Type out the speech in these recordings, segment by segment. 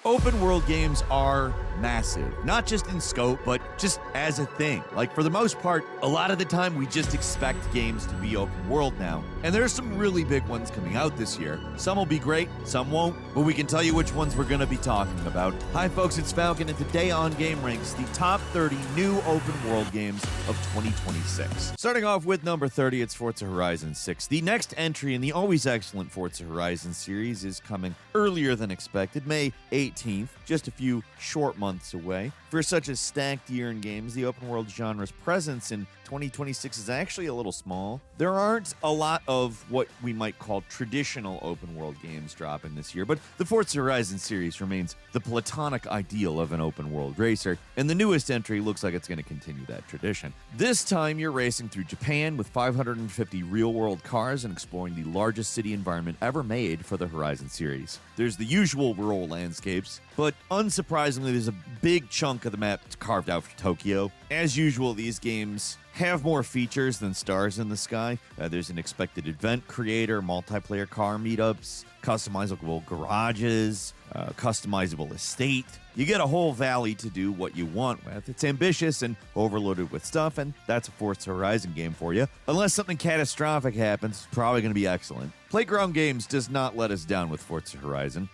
Open world games are massive, not just in scope, but just as a thing. Like, for the most part, a lot of the time we just expect games to be open world now. And there's some really big ones coming out this year. Some will be great, some won't, but we can tell you which ones we're going to be talking about. Hi folks, it's Falcon, and today on gameranx, the top 30 new open world games of 2026. Starting off with number 30, it's Forza Horizon 6. The next entry in the always excellent Forza Horizon series is coming earlier than expected, May 18th, just a few short months away. For such a stacked year in games, the open world genre's presence in 2026 is actually a little small. There aren't a lot of what we might call traditional open world games dropping this year, but the Forza Horizon series remains the platonic ideal of an open world racer, and the newest entry looks like it's going to continue that tradition. This time you're racing through Japan with 550 real-world cars and exploring the largest city environment ever made for the Horizon series. There's the usual rural landscapes, but unsurprisingly there's a big chunk of the map carved out for Tokyo. As usual, these games have more features than stars in the sky. There's an expected event creator, multiplayer car meetups, customizable garages, customizable estate. You get a whole valley to do what you want with. It's ambitious and overloaded with stuff, and that's a Forza Horizon game for you. Unless something catastrophic happens, it's probably going to be excellent. Playground Games does not let us down with Forza Horizon.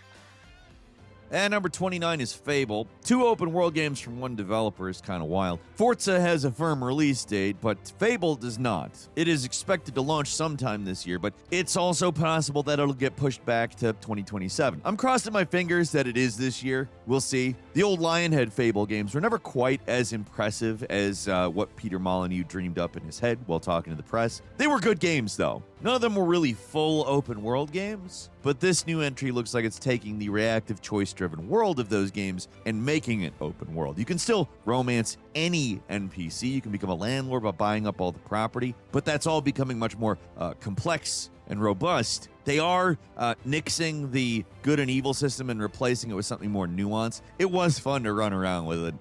And number 29 is Fable. Two open world games from one developer is kind of wild. Forza has a firm release date, but Fable does not. It is expected to launch sometime this year, but it's also possible that it'll get pushed back to 2027. I'm crossing my fingers that it is this year. We'll see. The old Lionhead Fable games were never quite as impressive as what Peter Molyneux dreamed up in his head while talking to the press. They were good games, though. None of them were really full open world games, but this new entry looks like it's taking the reactive choice-driven world of those games and making it open world. You can still romance any NPC, you can become a landlord by buying up all the property, but that's all becoming much more complex and robust. They are nixing the good and evil system and replacing it with something more nuanced. It was fun to run around with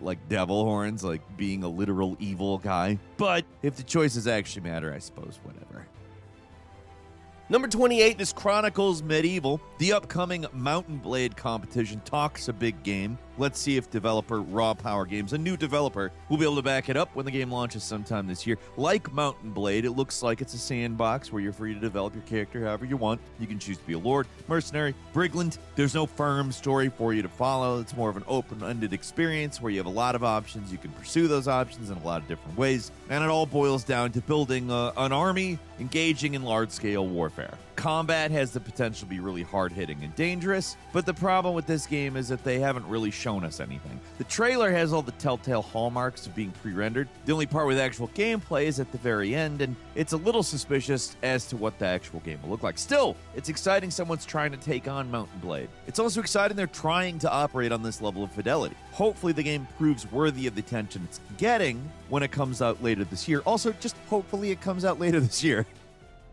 like devil horns, like being a literal evil guy, but if the choices actually matter, I suppose whatever. Number 28 is Chronicles Medieval. The upcoming Mountain Blade competition talks a big game. Let's see if developer Raw Power Games, a new developer, will be able to back it up when the game launches sometime this year. Like Mountain Blade, it looks like it's a sandbox where you're free to develop your character however you want. You can choose to be a lord, mercenary, brigand. There's no firm story for you to follow. It's more of an open-ended experience where you have a lot of options. You can pursue those options in a lot of different ways. And it all boils down to building an army, engaging in large-scale warfare. Combat has the potential to be really hard-hitting and dangerous, but the problem with this game is that they haven't really shown us anything. The trailer has all the telltale hallmarks of being pre-rendered. The only part with actual gameplay is at the very end, and it's a little suspicious as to what the actual game will look like. Still, it's exciting someone's trying to take on Mountain Blade. It's also exciting they're trying to operate on this level of fidelity. Hopefully the game proves worthy of the attention it's getting when it comes out later this year. Also, just hopefully it comes out later this year.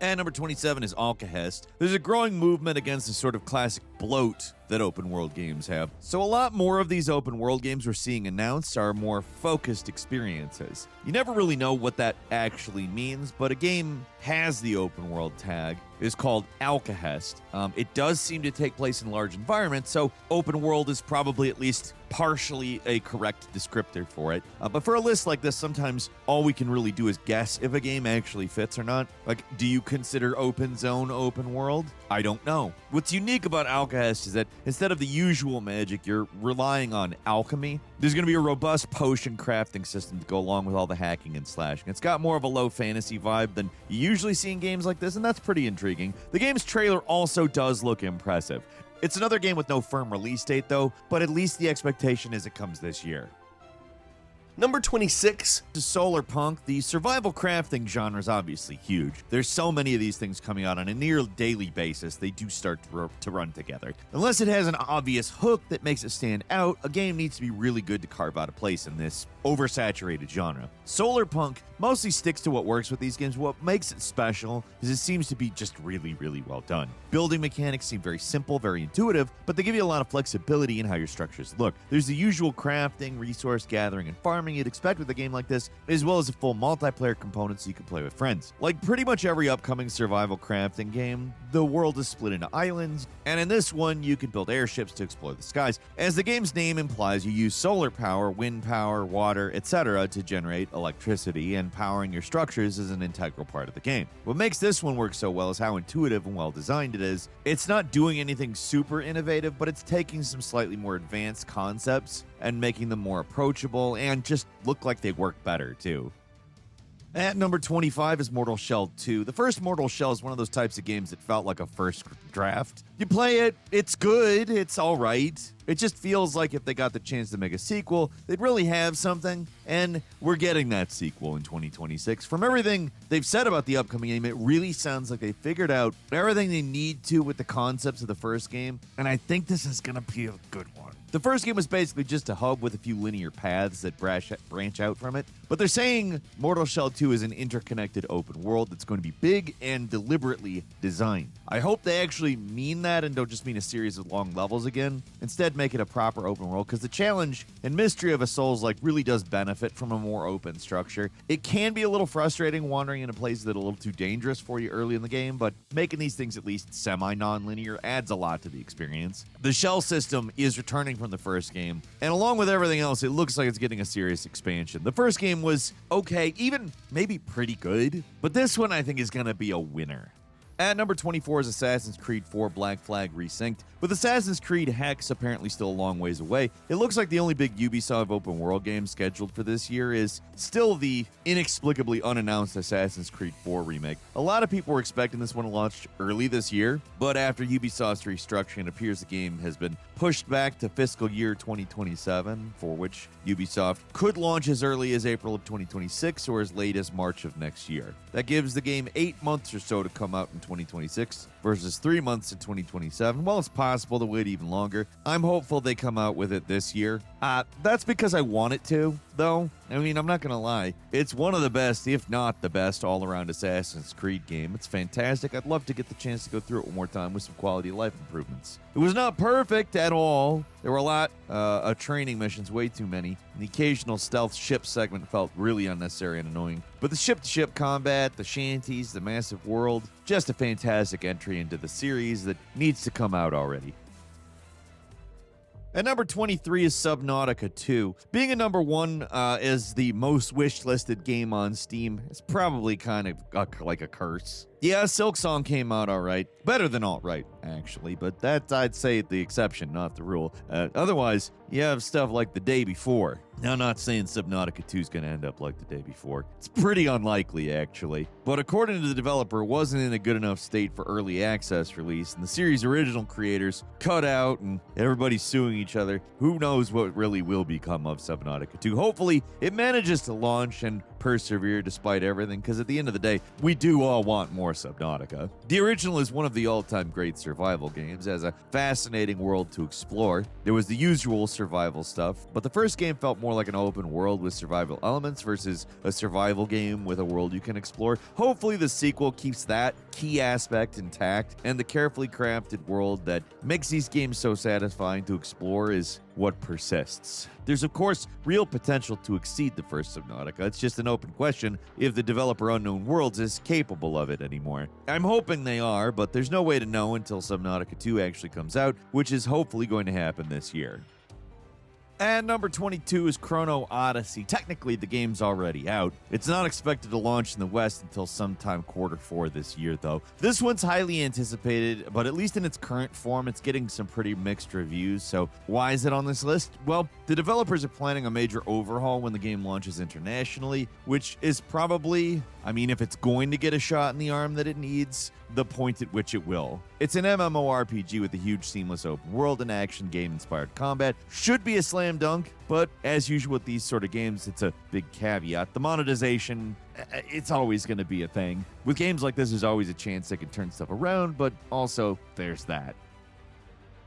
And number 27 is Alkahest. There's a growing movement against the sort of classic bloat that open world games have. So a lot more of these open world games we're seeing announced are more focused experiences. You never really know what that actually means, but a game has the open world tag. Is called Alkahest. It does seem to take place in large environments, so open world is probably at least partially a correct descriptor for it. But for a list like this, sometimes all we can really do is guess if a game actually fits or not. Like, do you consider open zone open world? I don't know. What's unique about Alkahest is that instead of the usual magic, you're relying on alchemy. There's going to be a robust potion crafting system to go along with all the hacking and slashing. It's got more of a low fantasy vibe than you usually see in games like this, and that's pretty intriguing. The game's trailer also does look impressive. It's another game with no firm release date, though, but at least the expectation is it comes this year. Number 26 is Solarpunk. The survival crafting genre is obviously huge. There's so many of these things coming out on a near daily basis, they do start to run together. Unless it has an obvious hook that makes it stand out, a game needs to be really good to carve out a place in this oversaturated genre. Solarpunk mostly sticks to what works with these games. What makes it special is it seems to be just really, really well done. Building mechanics seem very simple, very intuitive, but they give you a lot of flexibility in how your structures look. There's the usual crafting, resource gathering, and farming programming you'd expect with a game like this, as well as a full multiplayer component so you can play with friends. Like pretty much every upcoming survival crafting game, the world is split into islands, and in this one, you can build airships to explore the skies. As the game's name implies, you use solar power, wind power, water, etc. to generate electricity, and powering your structures is an integral part of the game. What makes this one work so well is how intuitive and well designed it is. It's not doing anything super innovative, but it's taking some slightly more advanced concepts and making them more approachable and just look like they work better too. At number 25 is Mortal Shell 2. The first Mortal Shell is one of those types of games that felt like a first draft. You play it, it's good, it's alright. It just feels like if they got the chance to make a sequel, they'd really have something, and we're getting that sequel in 2026. From everything they've said about the upcoming game, it really sounds like they figured out everything they need to with the concepts of the first game, and I think this is going to be a good one. The first game was basically just a hub with a few linear paths that branch out from it, but they're saying Mortal Shell 2 is an interconnected open world that's going to be big and deliberately designed. I hope they actually mean that and don't just mean a series of long levels again. Instead, make it a proper open world, because the challenge and mystery of a Souls-like really does benefit from a more open structure. It can be a little frustrating wandering into places that are a little too dangerous for you early in the game, but making these things at least semi-non-linear adds a lot to the experience. The shell system is returning from the first game, and along with everything else, it looks like it's getting a serious expansion. The first game was okay, even maybe pretty good, but this one I think is going to be a winner. At number 24 is Assassin's Creed 4 Black Flag Resynced. With Assassin's Creed Hex apparently still a long ways away, it looks like the only big Ubisoft open world game scheduled for this year is still the inexplicably unannounced Assassin's Creed 4 remake. A lot of people were expecting this one to launch early this year, but after Ubisoft's restructuring, it appears the game has been pushed back to fiscal year 2027, for which Ubisoft could launch as early as April of 2026 or as late as March of next year. That gives the game 8 months or so to come out in 2026 versus 3 months in 2027. Well, it's possible to wait even longer. I'm hopeful they come out with it this year. That's because I want it to, though. I mean, I'm not going to lie. It's one of the best, if not the best, all-around Assassin's Creed game. It's fantastic. I'd love to get the chance to go through it one more time with some quality of life improvements. It was not perfect at all. There were a lot of training missions, way too many. And the occasional stealth ship segment felt really unnecessary and annoying. But the ship-to-ship combat, the shanties, the massive world, just a fantastic entry into the series that needs to come out already. At number 23 is Subnautica 2. Being a number 1 as the most wish-listed game on Steam is probably kind of like a curse. Yeah, Silksong came out alright. Better than alright, actually, but that's, I'd say, the exception, not the rule. Otherwise, you have stuff like The Day Before. Now, not saying Subnautica 2 is going to end up like The Day Before. It's pretty unlikely, actually. But according to the developer, it wasn't in a good enough state for early access release, and the series' original creators cut out, and everybody's suing each other. Who knows what really will become of Subnautica 2? Hopefully, it manages to launch and persevere despite everything, because at the end of the day, we do all want more Subnautica. The original is one of the all-time great survival games, has a fascinating world to explore. There was the usual survival stuff, but the first game felt more like an open world with survival elements versus a survival game with a world you can explore. Hopefully the sequel keeps that key aspect intact, and the carefully crafted world that makes these games so satisfying to explore is what persists. There's of course real potential to exceed the first Subnautica. It's just an open question if the developer Unknown Worlds is capable of it anymore. I'm hoping they are, but there's no way to know until Subnautica 2 actually comes out, which is hopefully going to happen this year. And number 22 is Chrono Odyssey. Technically, the game's already out. It's not expected to launch in the West until sometime Q4 this year, though. This one's highly anticipated, but at least in its current form, it's getting some pretty mixed reviews. So why is it on this list? Well, the developers are planning a major overhaul when the game launches internationally, which is probably, I mean, if it's going to get a shot in the arm that it needs, the point at which it will. It's an MMORPG with a huge seamless open world and action game-inspired combat. Should be a slam dunk, but as usual with these sort of games, it's a big caveat. The monetization, it's always going to be a thing. With games like this, there's always a chance they can turn stuff around, but also there's that.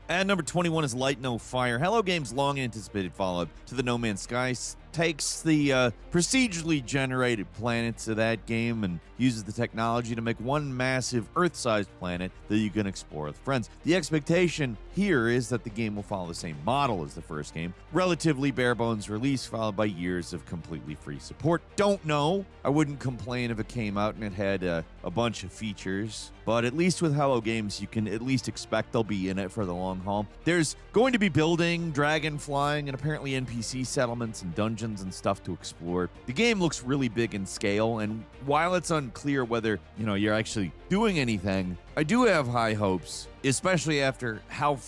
And number 21 is Light No Fire. Hello Games' long-anticipated follow-up to the No Man's Sky takes the procedurally generated planets of that game and uses the technology to make one massive Earth-sized planet that you can explore with friends. The expectation here is that the game will follow the same model as the first game, relatively bare-bones release followed by years of completely free support. Don't know. I wouldn't complain if it came out and it had a bunch of features, but at least with Hello Games, you can at least expect they'll be in it for the long haul. There's going to be building, dragon flying, and apparently NPC settlements and dungeons and stuff to explore. The game looks really big in scale, and while it's unclear whether, you're actually doing anything, I do have high hopes, especially after how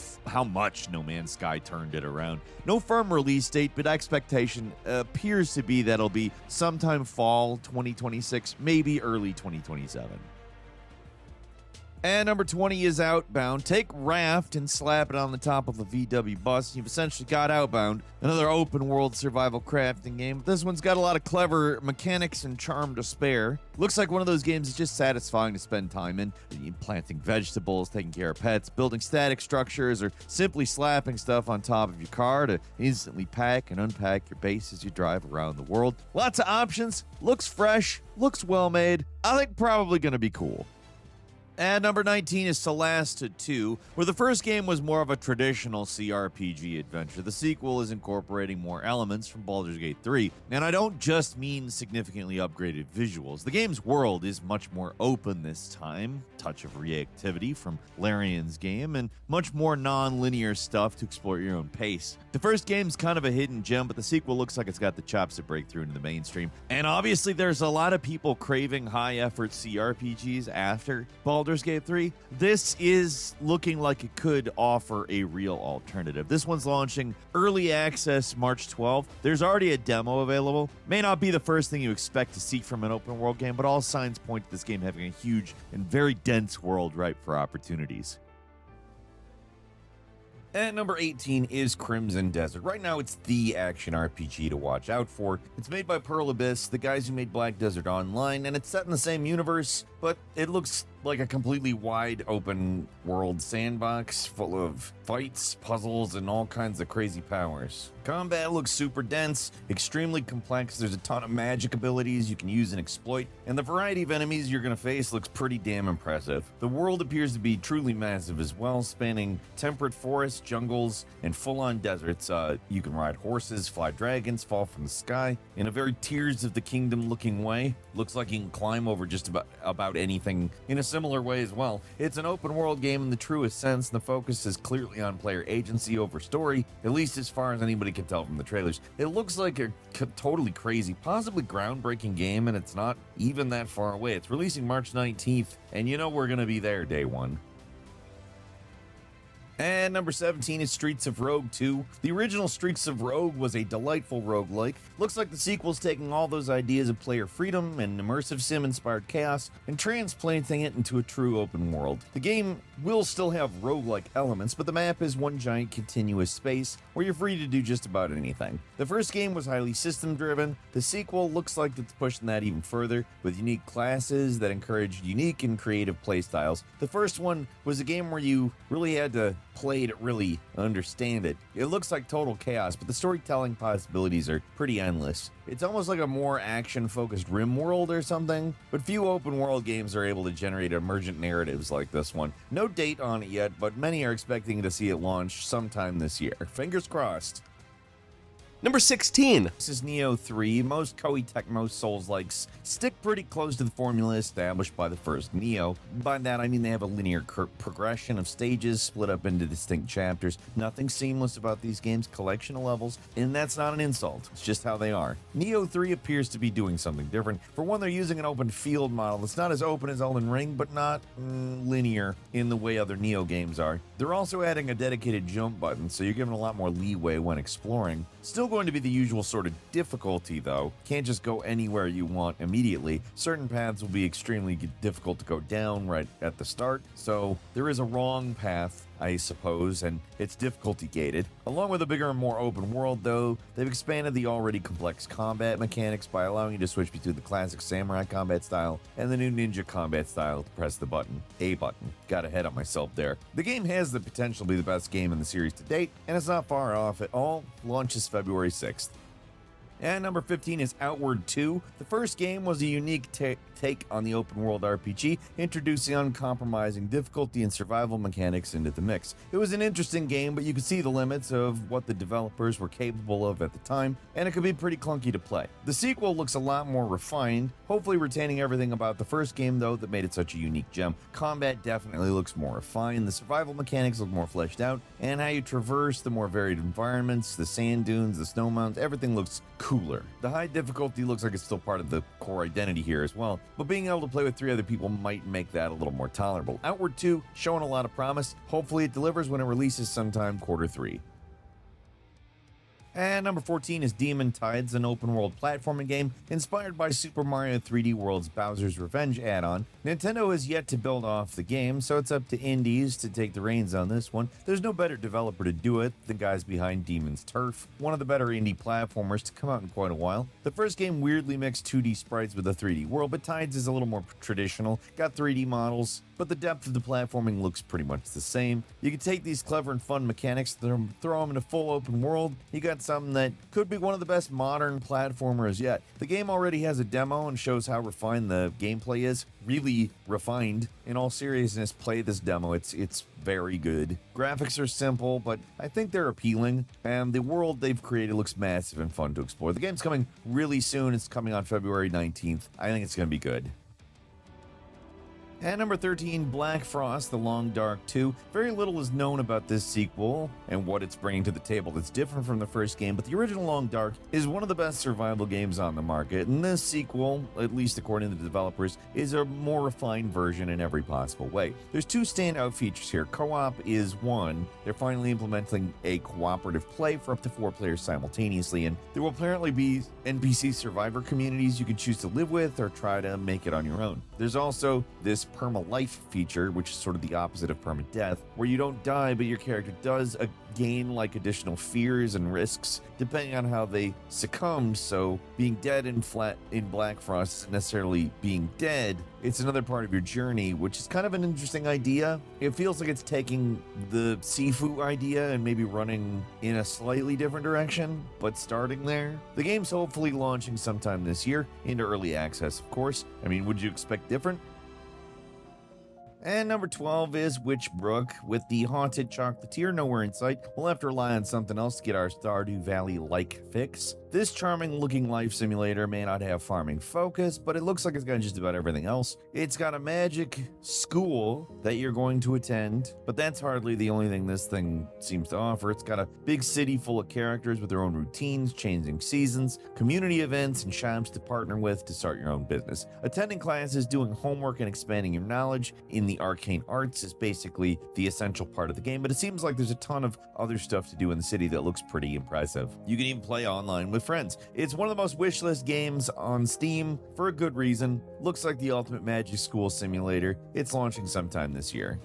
much No Man's Sky turned it around. No firm release date, but expectation appears to be that it'll be sometime fall 2026, maybe early 2027. And number 20 is Outbound. Take Raft and slap it on the top of a VW bus. You've essentially got Outbound, another open-world survival crafting game. This one's got a lot of clever mechanics and charm to spare. Looks like one of those games that's just satisfying to spend time in. Planting vegetables, taking care of pets, building static structures, or simply slapping stuff on top of your car to instantly pack and unpack your base as you drive around the world. Lots of options. Looks fresh. Looks well-made. I think probably going to be cool. And number 19 is Solasta 2, where the first game was more of a traditional CRPG adventure. The sequel is incorporating more elements from Baldur's Gate 3, and I don't just mean significantly upgraded visuals. The game's world is much more open this time, touch of reactivity from Larian's game, and much more non-linear stuff to explore at your own pace. The first game's kind of a hidden gem, but the sequel looks like it's got the chops to break through into the mainstream. And obviously there's a lot of people craving high-effort CRPGs after Baldur's Gate 3. This is looking like it could offer a real alternative. This one's launching early access March 12th. There's already a demo available. May not be the first thing you expect to see from an open world game, but all signs point to this game having a huge and very dense world ripe for opportunities. And number 18 is Crimson Desert. Right now, it's the action RPG to watch out for. It's made by Pearl Abyss, the guys who made Black Desert Online, and it's set in the same universe, but it looks like a completely wide open world sandbox full of fights, puzzles, and all kinds of crazy powers. Combat looks super dense, extremely complex. There's a ton of magic abilities you can use and exploit, and the variety of enemies you're going to face looks pretty damn impressive. The world appears to be truly massive as well, spanning temperate forests, jungles, and full-on deserts. You can ride horses, fly dragons, fall from the sky in a very Tears of the Kingdom looking way. Looks like you can climb over just about anything in a similar way as well. It's an open world game in the truest sense, and the focus is clearly on player agency over story, at least as far as anybody can tell from the trailers. It looks like a totally crazy, possibly groundbreaking game, and it's not even that far away. It's releasing March 19th, and we're going to be there day one. And number 17 is Streets of Rogue 2. The original Streets of Rogue was a delightful roguelike. Looks like the sequel's taking all those ideas of player freedom and immersive sim-inspired chaos and transplanting it into a true open world. The game will still have roguelike elements, but the map is one giant continuous space where you're free to do just about anything. The first game was highly system-driven. The sequel looks like it's pushing that even further, with unique classes that encourage unique and creative playstyles. The first one was a game where you really had to play to really understand it. It looks like total chaos, but the storytelling possibilities are pretty endless. It's almost like a more action-focused RimWorld or something, but few open-world games are able to generate emergent narratives like this one. No date on it yet, but many are expecting to see it launch sometime this year. Fingers crossed. Number 16. This is Nioh 3. Most Koei Tecmo Souls-likes stick pretty close to the formula established by the first Nioh. By that, I mean they have a linear progression of stages split up into distinct chapters. Nothing seamless about these games, collection of levels, and that's not an insult. It's just how they are. Nioh 3 appears to be doing something different. For one, they're using an open field model that's not as open as Elden Ring, but not linear in the way other Nioh games are. They're also adding a dedicated jump button, so you're given a lot more leeway when exploring. Still going to be the usual sort of difficulty, though. Can't just go anywhere you want immediately. Certain paths will be extremely difficult to go down right at the start, so there is a wrong path, I suppose, and it's difficulty gated. Along with a bigger and more open world, though, they've expanded the already complex combat mechanics by allowing you to switch between the classic samurai combat style and the new ninja combat style to press the button. A button. Got ahead of myself there. The game has the potential to be the best game in the series to date, and it's not far off at all. Launches February 6th. And number 15 is Outward 2. The first game was a unique take on the open world RPG, introducing uncompromising difficulty and survival mechanics into the mix. It was an interesting game, but you could see the limits of what the developers were capable of at the time, and it could be pretty clunky to play. The sequel looks a lot more refined, hopefully retaining everything about the first game though that made it such a unique gem. Combat definitely looks more refined, the survival mechanics look more fleshed out, and how you traverse the more varied environments, the sand dunes, the snow mountains, everything looks cooler. The high difficulty looks like it's still part of the core identity here as well, but being able to play with 3 other people might make that a little more tolerable. Outward 2 showing a lot of promise. Hopefully it delivers when it releases sometime Q3. And number 14 is Demon Tides, an open-world platforming game inspired by Super Mario 3D World's Bowser's Revenge add-on. Nintendo has yet to build off the game, so it's up to indies to take the reins on this one. There's no better developer to do it than guys behind Demon's Turf, one of the better indie platformers to come out in quite a while. The first game weirdly mixed 2D sprites with a 3D world, but Tides is a little more traditional, got 3D models, but the depth of the platforming looks pretty much the same. You can take these clever and fun mechanics, throw them in a full open world. You got something that could be one of the best modern platformers yet. The game already has a demo and shows how refined the gameplay is. Really refined. In all seriousness, play this demo. It's very good. Graphics are simple, but I think they're appealing, and the world they've created looks massive and fun to explore. The game's coming really soon. It's coming on February 19th. I think it's going to be good. And number 13, Blackfrost, The Long Dark 2. Very little is known about this sequel and what it's bringing to the table that's different from the first game, but the original Long Dark is one of the best survival games on the market, and this sequel, at least according to the developers, is a more refined version in every possible way. There's 2 standout features here. Co-op is one. They're finally implementing a cooperative play for up to 4 players simultaneously, and there will apparently be NPC survivor communities you can choose to live with or try to make it on your own. There's also this perma-life feature, which is sort of the opposite of perma-death, where you don't die, but your character does gain like additional fears and risks depending on how they succumbed. So being dead in Blackfrost isn't necessarily being dead. It's another part of your journey, which is kind of an interesting idea. It feels like it's taking the Sifu idea and maybe running in a slightly different direction, but starting there. The game's hopefully launching sometime this year, into early access, of course. I mean, would you expect different? And number 12 is Witchbrook. With the haunted chocolatier nowhere in sight, we'll have to rely on something else to get our Stardew Valley-like fix. This charming-looking life simulator may not have farming focus, but it looks like it's got just about everything else. It's got a magic school that you're going to attend, but that's hardly the only thing this thing seems to offer. It's got a big city full of characters with their own routines, changing seasons, community events, and shops to partner with to start your own business. Attending classes, doing homework, and expanding your knowledge in the arcane arts is basically the essential part of the game, but it seems like there's a ton of other stuff to do in the city that looks pretty impressive. You can even play online with friends. It's one of the most wishlist games on Steam for a good reason. Looks like the ultimate magic school simulator. It's launching sometime this year.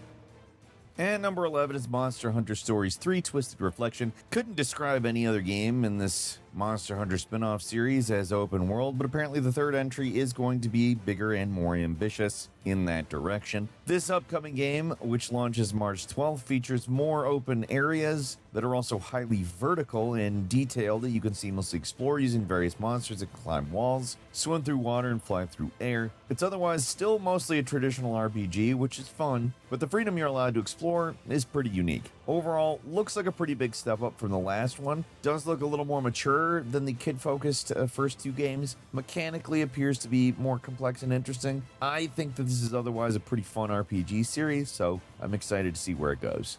And number 11 is Monster Hunter Stories 3 Twisted Reflection. Couldn't describe any other game in this Monster Hunter spin-off series as open world, but apparently the third entry is going to be bigger and more ambitious in that direction. This upcoming game, which launches March 12th, features more open areas that are also highly vertical and detailed that you can seamlessly explore using various monsters that climb walls, swim through water, and fly through air. It's otherwise still mostly a traditional RPG, which is fun, but the freedom you're allowed to explore is pretty unique. Overall, looks like a pretty big step up from the last one. Does look a little more mature than the kid-focused first 2 games. Mechanically appears to be more complex and interesting. I think that this is otherwise a pretty fun RPG series, so I'm excited to see where it goes.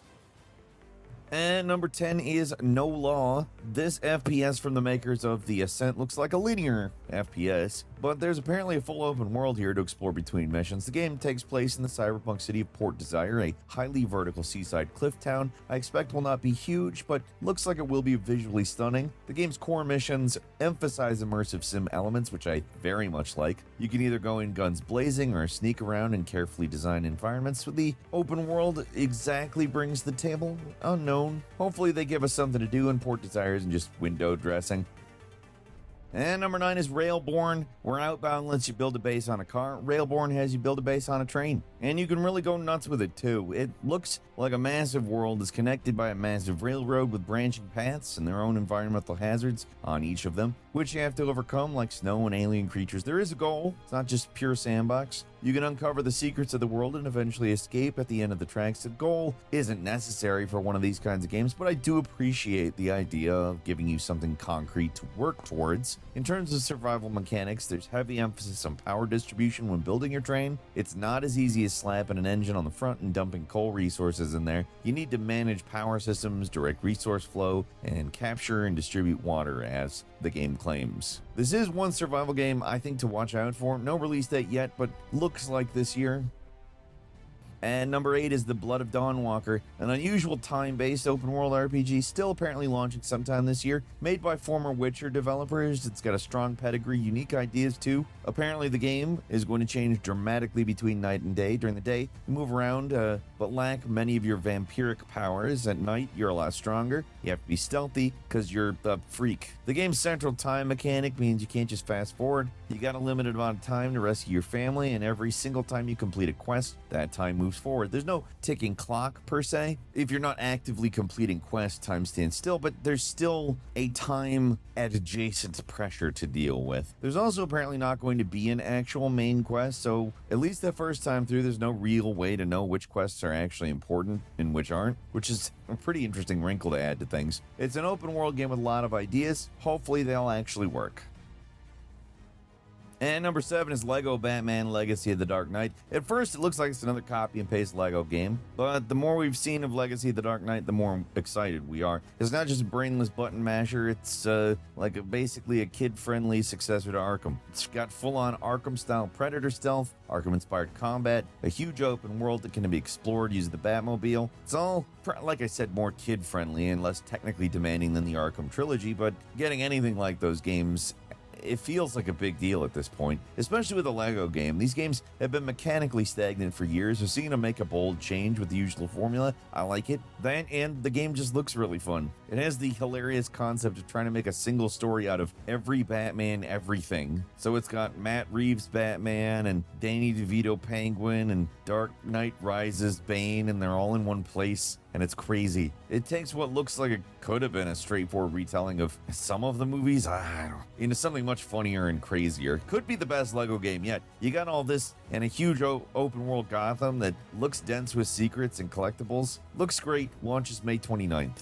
And number 10 is No Law. This FPS from the makers of The Ascent looks like a linear FPS, but there's apparently a full open world here to explore between missions. The game takes place in the cyberpunk city of Port Desire, a highly vertical seaside cliff town. I expect will not be huge, but looks like it will be visually stunning. The game's core missions emphasize immersive sim elements, which I very much like. You can either go in guns blazing or sneak around in carefully designed environments. What the open world exactly brings to the table, unknown. Hopefully they give us something to do in Port Desires and just window dressing. And number 9 is Railborn, where Outbound lets you build a base on a car. Railborn has you build a base on a train. And you can really go nuts with it too. It looks like a massive world is connected by a massive railroad with branching paths and their own environmental hazards on each of them, which you have to overcome like snow and alien creatures. There is a goal. It's not just pure sandbox. You can uncover the secrets of the world and eventually escape at the end of the tracks. The goal isn't necessary for one of these kinds of games, but I do appreciate the idea of giving you something concrete to work towards. In terms of survival mechanics, there's heavy emphasis on power distribution when building your train. It's not as easy as slapping an engine on the front and dumping coal resources in there. You need to manage power systems, direct resource flow, and capture and distribute water, as the game claims. This is one survival game I think to watch out for. No release date yet, but looks like this year. And number 8 is the Blood of Dawnwalker, an unusual time-based open-world RPG still apparently launching sometime this year. Made by former Witcher developers, it's got a strong pedigree, unique ideas too. Apparently the game is going to change dramatically between night and day. During the day, you move around, but lack many of your vampiric powers. At night, you're a lot stronger. You have to be stealthy because you're a freak. The game's central time mechanic means you can't just fast forward. You got a limited amount of time to rescue your family, and every single time you complete a quest, that time moves forward. There's no ticking clock per se. If you're not actively completing quests, time stands still, but there's still a time adjacent pressure to deal with. There's also apparently not going to be an actual main quest, so at least the first time through, there's no real way to know which quests are actually important and which aren't, which is a pretty interesting wrinkle to add to things. It's an open world game with a lot of ideas. Hopefully they'll actually work. And number 7 is Lego Batman Legacy of the Dark Knight. At first, it looks like it's another copy and paste Lego game, but the more we've seen of Legacy of the Dark Knight, the more excited we are. It's not just a brainless button masher, it's basically a kid-friendly successor to Arkham. It's got full-on Arkham-style Predator stealth, Arkham-inspired combat, a huge open world that can be explored using the Batmobile. It's all, like I said, more kid-friendly and less technically demanding than the Arkham trilogy, but getting anything like those games, it feels like a big deal at this point, especially with a Lego game. These games have been mechanically stagnant for years, so seeing them make a bold change with the usual formula, I like it. That and the game just looks really fun. It has the hilarious concept of trying to make a single story out of every Batman everything. So it's got Matt Reeves Batman and Danny DeVito Penguin and Dark Knight Rises Bane, and they're all in one place. And it's crazy. It takes what looks like it could have been a straightforward retelling of some of the movies, into something much funnier and crazier. Could be the best Lego game yet. You got all this and a huge open world Gotham that looks dense with secrets and collectibles. Looks great. Launches May 29th.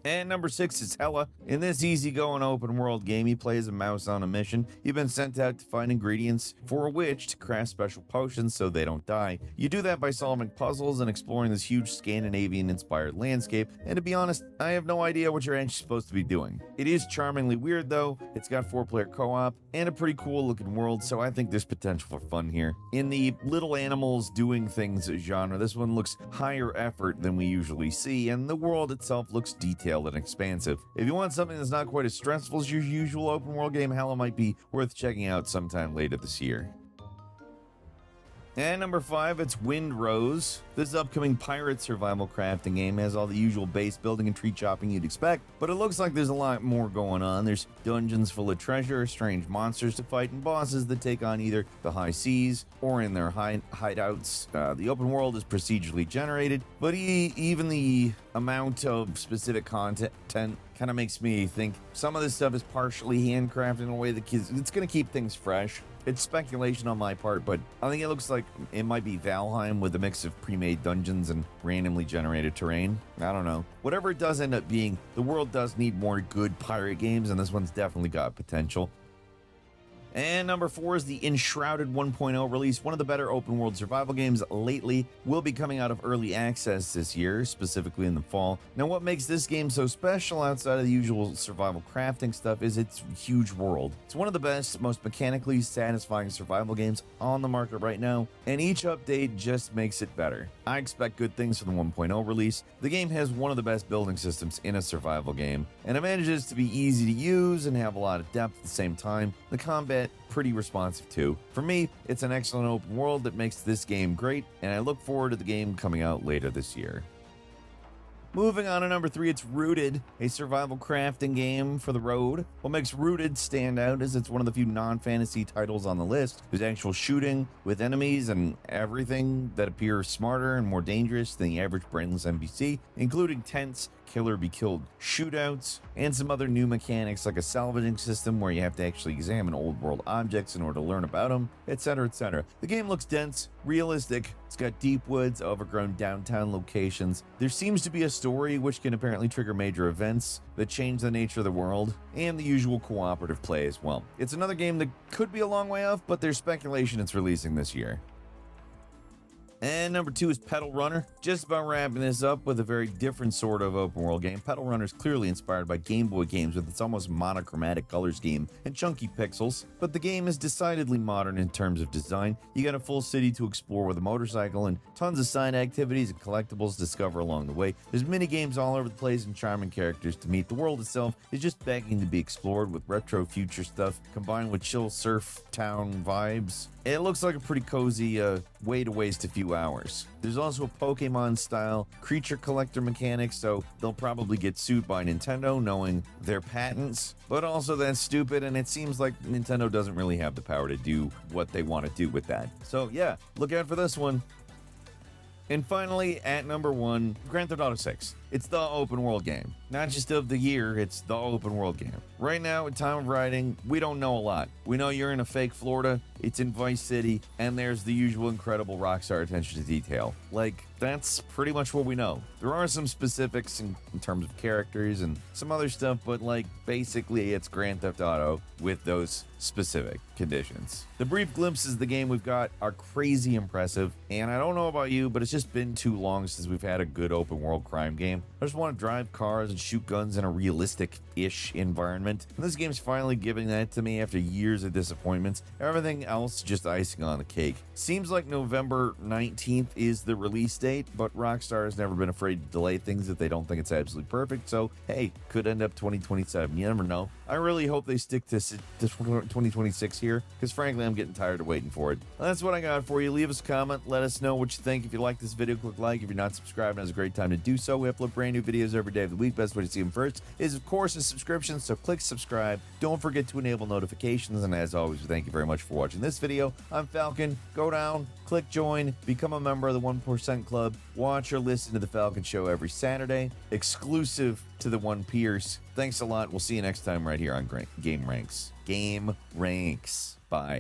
And number 6 is Hela. In this easygoing open world game, you play as a mouse on a mission. You've been sent out to find ingredients for a witch to craft special potions so they don't die. You do that by solving puzzles and exploring this huge Scandinavian-inspired landscape, and to be honest, I have no idea what you're actually supposed to be doing. It is charmingly weird though. It's got 4-player co-op and a pretty cool looking world, so I think there's potential for fun here. In the little animals doing things genre, this one looks higher effort than we usually see, and the world itself looks detailed and expansive. If you want something that's not quite as stressful as your usual open world game, Hela might be worth checking out sometime later this year. And number 5, it's Windrose. This upcoming pirate survival crafting game has all the usual base building and tree chopping you'd expect, but it looks like there's a lot more going on. There's dungeons full of treasure, strange monsters to fight, and bosses that take on either the high seas or in their hideouts. The open world is procedurally generated, but even the amount of specific content kind of makes me think some of this stuff is partially handcrafted in a way that it's going to keep things fresh. It's speculation on my part, but I think it looks like it might be Valheim with a mix of pre-made dungeons and randomly generated terrain. I don't know. Whatever it does end up being, the world does need more good pirate games, and this one's definitely got potential. And number 4 is the Enshrouded 1.0 release. One of the better open world survival games lately will be coming out of early access this year, specifically in the fall. Now, what makes this game so special outside of the usual survival crafting stuff is its huge world. It's one of the best, most mechanically satisfying survival games on the market right now, and each update just makes it better. I expect good things from the 1.0 release. The game has one of the best building systems in a survival game, and it manages to be easy to use and have a lot of depth at the same time. The combat pretty responsive too. For me, it's an excellent open world that makes this game great, and I look forward to the game coming out later this year. Moving on to number 3, it's Rooted, a survival crafting game for the road. What makes Rooted stand out is it's one of the few non-fantasy titles on the list. There's actual shooting with enemies and everything that appears smarter and more dangerous than the average brainless NPC, including tense killer be killed shootouts, and some other new mechanics like a salvaging system where you have to actually examine old world objects in order to learn about them, etc., etc. The game looks dense, realistic, it's got deep woods, overgrown downtown locations. There seems to be a story which can apparently trigger major events that change the nature of the world, and the usual cooperative play as well. It's another game that could be a long way off, but there's speculation it's releasing this year. And number 2 is Petal Runner. Just about wrapping this up with a very different sort of open world game. Petal Runner is clearly inspired by Game Boy games with its almost monochromatic color scheme and chunky pixels, but the game is decidedly modern in terms of design. You got a full city to explore with a motorcycle and tons of side activities and collectibles to discover along the way. There's mini games all over the place and charming characters to meet. The world itself is just begging to be explored with retro future stuff combined with chill surf town vibes. It looks like a pretty cozy way to waste a few hours. There's also a Pokemon-style creature collector mechanic, so they'll probably get sued by Nintendo knowing their patents. But also that's stupid, and it seems like Nintendo doesn't really have the power to do what they want to do with that. So yeah, look out for this one. And finally, at number 1, Grand Theft Auto 6. It's the open world game. Not just of the year, it's the open world game. Right now, at time of writing, we don't know a lot. We know you're in a fake Florida, it's in Vice City, and there's the usual incredible Rockstar attention to detail. Like, that's pretty much what we know. There are some specifics in terms of characters and some other stuff, but like, basically it's Grand Theft Auto with those specific conditions. The brief glimpses of the game we've got are crazy impressive, and I don't know about you, but it's just been too long since we've had a good open world crime game. I just want to drive cars and shoot guns in a realistic-ish environment, and this game's finally giving that to me after years of disappointments. Everything else just icing on the cake. Seems like November 19th is the release date, but Rockstar has never been afraid to delay things if they don't think it's absolutely perfect, so hey, could end up 2027. You never know. I really hope they stick to 2026 here, because frankly, I'm getting tired of waiting for it. That's what I got for you. Leave us a comment. Let us know what you think. If you like this video, click like. If you're not subscribed, now's a great time to do so. We upload brand new videos every day of the week. Best way to see them first is, of course, a subscription, so click subscribe. Don't forget to enable notifications, and as always, thank you very much for watching this video. I'm Falcon. Go down, click join, become a member of the 1% Club, watch or listen to The Falcon Show every Saturday, exclusive to the One Pierce. Thanks a lot. We'll see you next time right here on gameranx. Bye.